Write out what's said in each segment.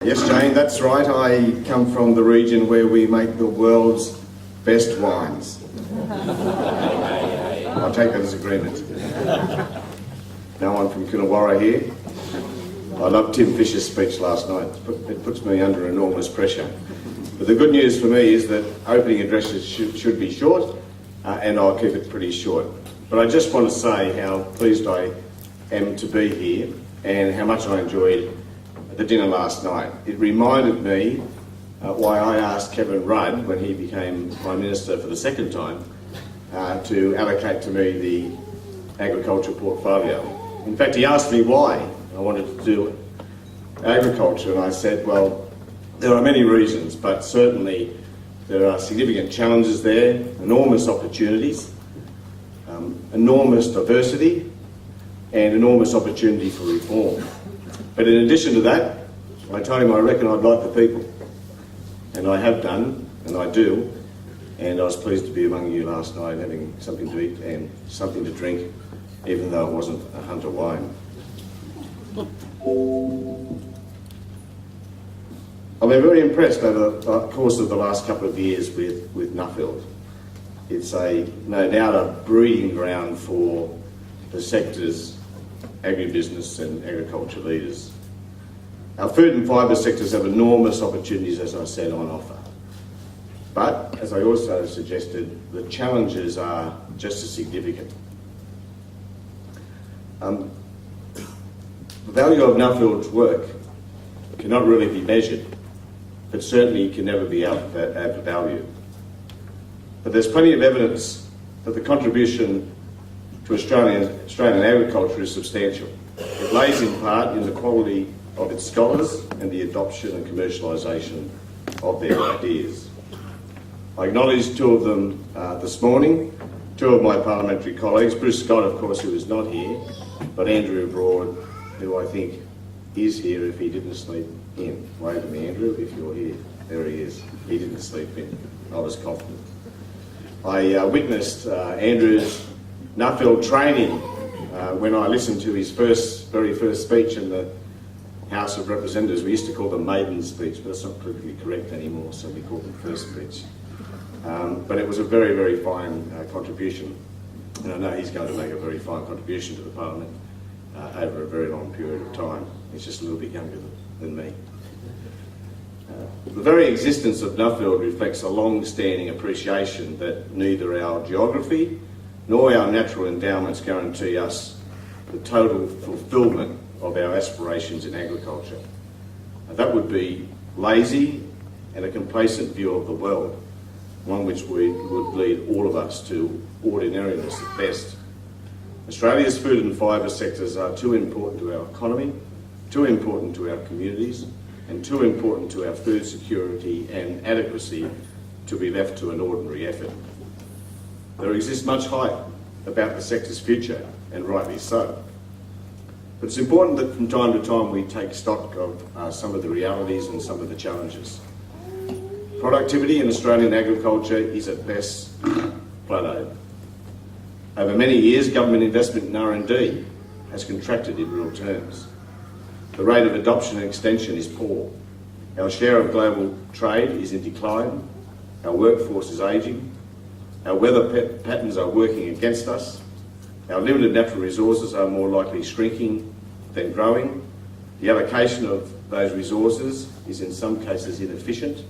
Yes, Jane, that's right. I come from the region where we make the world's best wines. I'll take that as agreement. No one from Coonawarra here. I loved Tim Fisher's speech last night. It puts me under enormous pressure. But the good news for me is that opening addresses should be short, and I'll keep it pretty short. But I just want to say how pleased I am to be here and how much I enjoyed the dinner last night. It reminded me why I asked Kevin Rudd, when he became Prime Minister for the second time, to allocate to me the agriculture portfolio. In fact, he asked me why I wanted to do agriculture, and I said, well, there are many reasons, but certainly there are significant challenges there, enormous opportunities, enormous diversity, and enormous opportunity for reform. But in addition to that, I told him I reckon I'd like the people. And I have done, and I do. And I was pleased to be among you last night having something to eat and something to drink, even though it wasn't a Hunter wine. I've been very impressed over the course of the last couple of years with Nuffield. It's no doubt a breeding ground for the sector's agribusiness and agriculture leaders. Our food and fibre sectors have enormous opportunities, as I said, on offer. But, as I also suggested, the challenges are just as significant. The value of Nuffield's work cannot really be measured, but certainly can never be overvalued. But there's plenty of evidence that the contribution to Australian agriculture is substantial. It lays in part in the quality of its scholars and the adoption and commercialisation of their ideas. I acknowledge two of them this morning, two of my parliamentary colleagues, Bruce Scott, of course, who is not here, but Andrew Broad, who I think is here if he didn't sleep in. Wave at me, Andrew, if you're here. There he is. He didn't sleep in. I was confident. I witnessed Andrew's Nuffield training when I listened to his very first speech in the House of Representatives. We used to call them maiden speech, but that's not politically correct anymore, so we call them first speech. But it was a very, very fine contribution, and I know he's going to make a very fine contribution to the Parliament over a very long period of time. He's just a little bit younger than me. The very existence of Nuffield reflects a long-standing appreciation that neither our geography nor our natural endowments guarantee us the total fulfilment of our aspirations in agriculture. That would be lazy and a complacent view of the world, one which would lead all of us to ordinariness at best. Australia's food and fibre sectors are too important to our economy, too important to our communities, and too important to our food security and adequacy to be left to an ordinary effort. There exists much hype about the sector's future, and rightly so. But it's important that from time to time we take stock of some of the realities and some of the challenges. Productivity in Australian agriculture is at best plateaued. Over many years, government investment in R&D has contracted in real terms. The rate of adoption and extension is poor. Our share of global trade is in decline. Our workforce is ageing. Our weather patterns are working against us. Our limited natural resources are more likely shrinking than growing. The allocation of those resources is in some cases inefficient.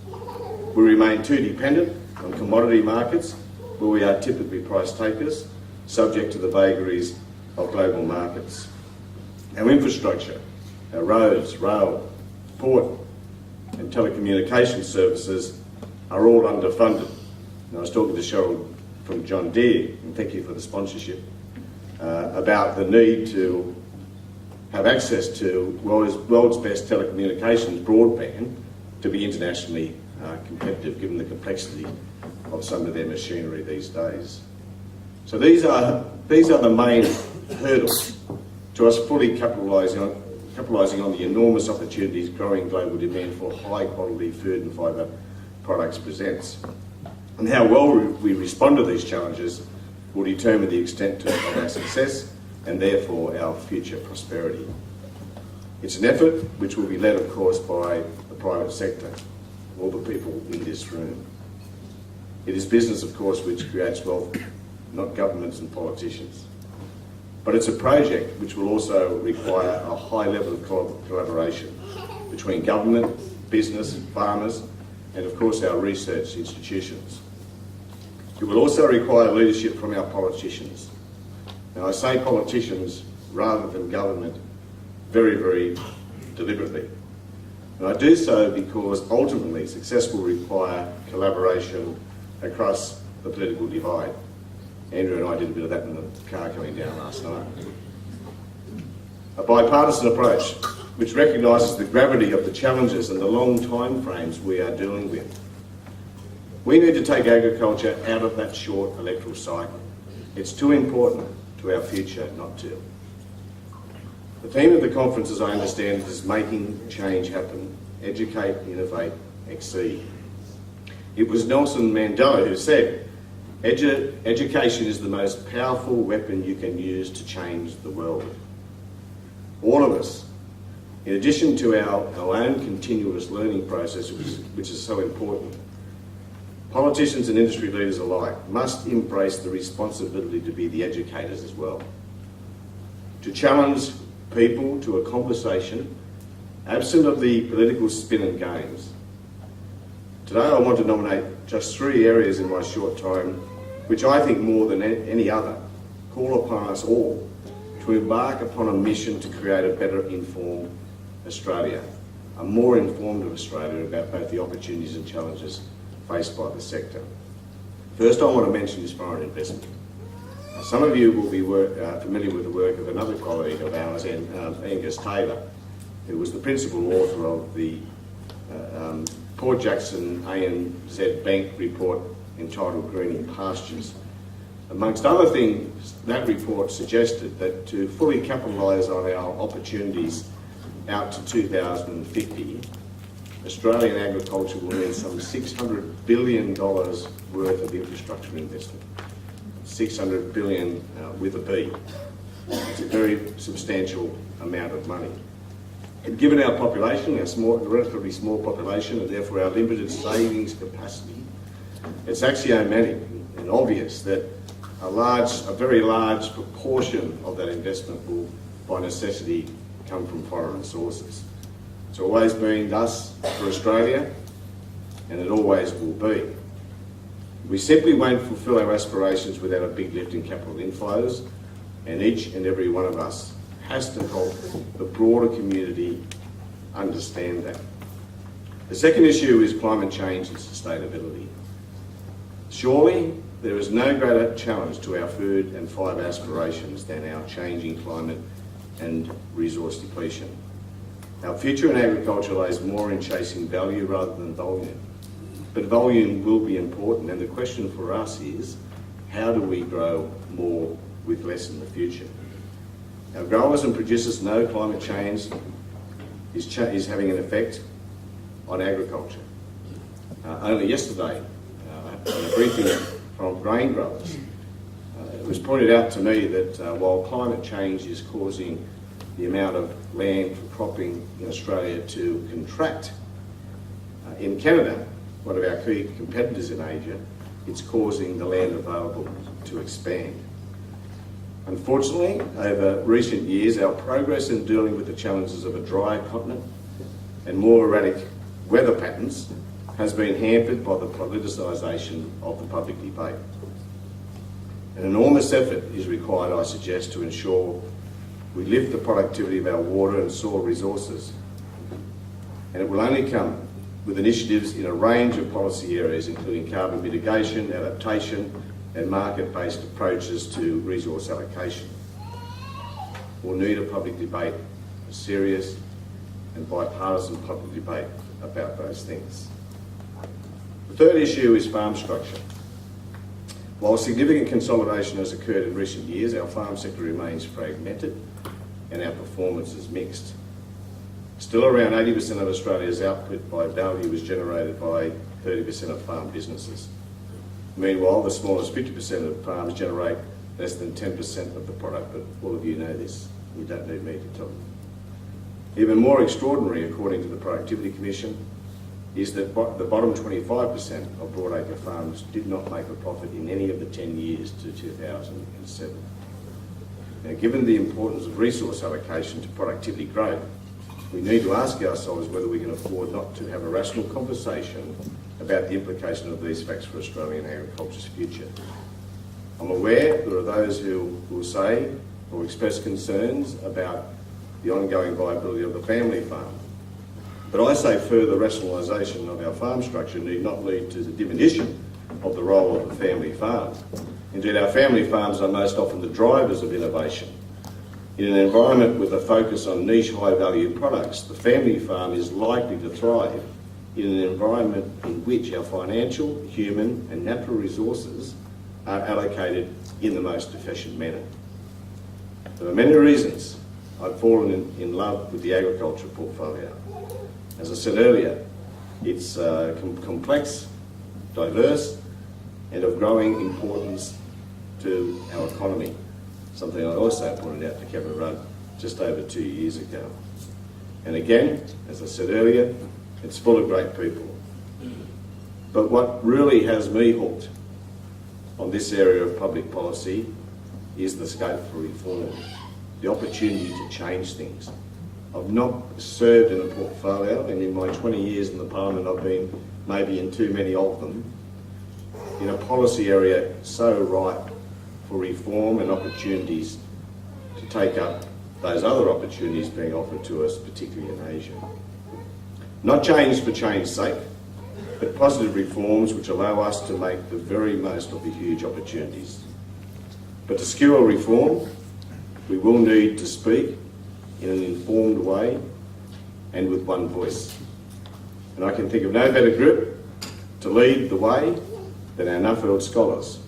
We remain too dependent on commodity markets where we are typically price takers, subject to the vagaries of global markets. Our infrastructure, our roads, rail, port and telecommunication services are all underfunded. And I was talking to Cheryl from John Deere, and thank you for the sponsorship, about the need to have access to world's best telecommunications broadband to be internationally competitive, given the complexity of some of their machinery these days. So these are the main hurdles to us fully capitalising on the enormous opportunities growing global demand for high quality food and fibre products presents. And how well we respond to these challenges will determine the extent of our success and therefore our future prosperity. It's an effort which will be led, of course, by the private sector, all the people in this room. It is business, of course, which creates wealth, not governments and politicians. But it's a project which will also require a high level of collaboration between government, business, farmers, and of course our research institutions. It will also require leadership from our politicians. Now I say politicians rather than government very, very deliberately. And I do so because ultimately success will require collaboration across the political divide. Andrew and I did a bit of that in the car coming down last night. A bipartisan approach which recognises the gravity of the challenges and the long time frames we are dealing with. We need to take agriculture out of that short electoral cycle. It's too important to our future not to. The theme of the conference, as I understand it, is making change happen, educate, innovate, exceed. It was Nelson Mandela who said, education is the most powerful weapon you can use to change the world. All of us, in addition to our own continuous learning process, which is so important, politicians and industry leaders alike must embrace the responsibility to be the educators as well. To challenge people to a conversation, absent of the political spin and games. Today I want to nominate just 3 areas in my short time, which I think more than any other, call upon us all to embark upon a mission to create a better informed Australia, a more informed Australia about both the opportunities and challenges faced by the sector. First I want to mention is foreign investment. Some of you will be familiar with the work of another colleague of ours, Angus Taylor, who was the principal author of the Port Jackson ANZ Bank report entitled Greening Pastures. Amongst other things, that report suggested that to fully capitalise on our opportunities out to 2050, Australian agriculture will need some $600 billion worth of infrastructure investment. 600 billion with a B. It's a very substantial amount of money. And given our population, our relatively small population, and therefore our limited savings capacity, it's axiomatic and obvious that a very large proportion of that investment will, by necessity, come from foreign sources. It's always been thus for Australia, and it always will be. We simply won't fulfil our aspirations without a big lift in capital inflows, and each and every one of us has to help the broader community understand that. The second issue is climate change and sustainability. Surely there is no greater challenge to our food and fibre aspirations than our changing climate and resource depletion. Our future in agriculture lies more in chasing value rather than volume. But volume will be important, and the question for us is, how do we grow more with less in the future? Our growers and producers know climate change is having an effect on agriculture. Only yesterday, in a briefing from grain growers, it was pointed out to me that while climate change is causing the amount of land for cropping in Australia to contract, in Canada, one of our key competitors in Asia, it's causing the land available to expand. Unfortunately, over recent years, our progress in dealing with the challenges of a drier continent and more erratic weather patterns has been hampered by the politicisation of the public debate. An enormous effort is required, I suggest, to ensure we lift the productivity of our water and soil resources. And it will only come with initiatives in a range of policy areas, including carbon mitigation, adaptation, and market-based approaches to resource allocation. We'll need a public debate, a serious and bipartisan public debate about those things. The third issue is farm structure. While significant consolidation has occurred in recent years, our farm sector remains fragmented and our performance is mixed. Still, around 80% of Australia's output by value is generated by 30% of farm businesses. Meanwhile, the smallest 50% of farms generate less than 10% of the product, but all of you know this. You don't need me to tell you. Even more extraordinary, according to the Productivity Commission, is that the bottom 25% of broadacre farms did not make a profit in any of the 10 years to 2007. Now, given the importance of resource allocation to productivity growth, we need to ask ourselves whether we can afford not to have a rational conversation about the implication of these facts for Australian agriculture's future. I'm aware there are those who will say or express concerns about the ongoing viability of the family farm. But I say further rationalisation of our farm structure need not lead to the diminution of the role of the family farm. Indeed, our family farms are most often the drivers of innovation. In an environment with a focus on niche high-value products, the family farm is likely to thrive in an environment in which our financial, human and natural resources are allocated in the most efficient manner. There are many reasons I've fallen in love with the agriculture portfolio. As I said earlier, it's complex, diverse and of growing importance to our economy, something I also pointed out to Kevin Rudd just over 2 years ago. And again, as I said earlier, it's full of great people. But what really has me hooked on this area of public policy is the scope for reform, the opportunity to change things. I've not served in a portfolio, and in my 20 years in the Parliament I've been maybe in too many of them, in a policy area so ripe for reform and opportunities to take up those other opportunities being offered to us, particularly in Asia. Not change for change's sake, but positive reforms which allow us to make the very most of the huge opportunities. But to skewer reform, we will need to speak in an informed way and with one voice. And I can think of no better group to lead the way than our Nuffield scholars.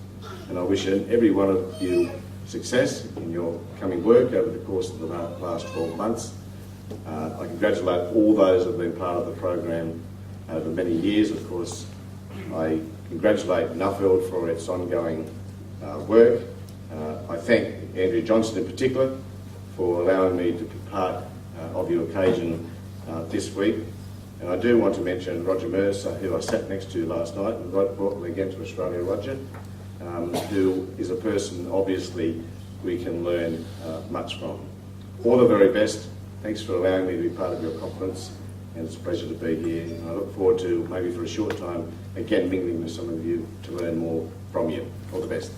And I wish every one of you success in your coming work over the course of the last 12 months. I congratulate all those who have been part of the program over many years. Of course, I congratulate Nuffield for its ongoing work. I thank Andrew Johnson in particular for allowing me to be part of your occasion this week. And I do want to mention Roger Mercer, who I sat next to last night, and brought me again to Australia, Roger, who is a person obviously we can learn much from. All the very best. Thanks for allowing me to be part of your conference, and it's a pleasure to be here. And I look forward to, maybe for a short time, again mingling with some of you to learn more from you. All the best.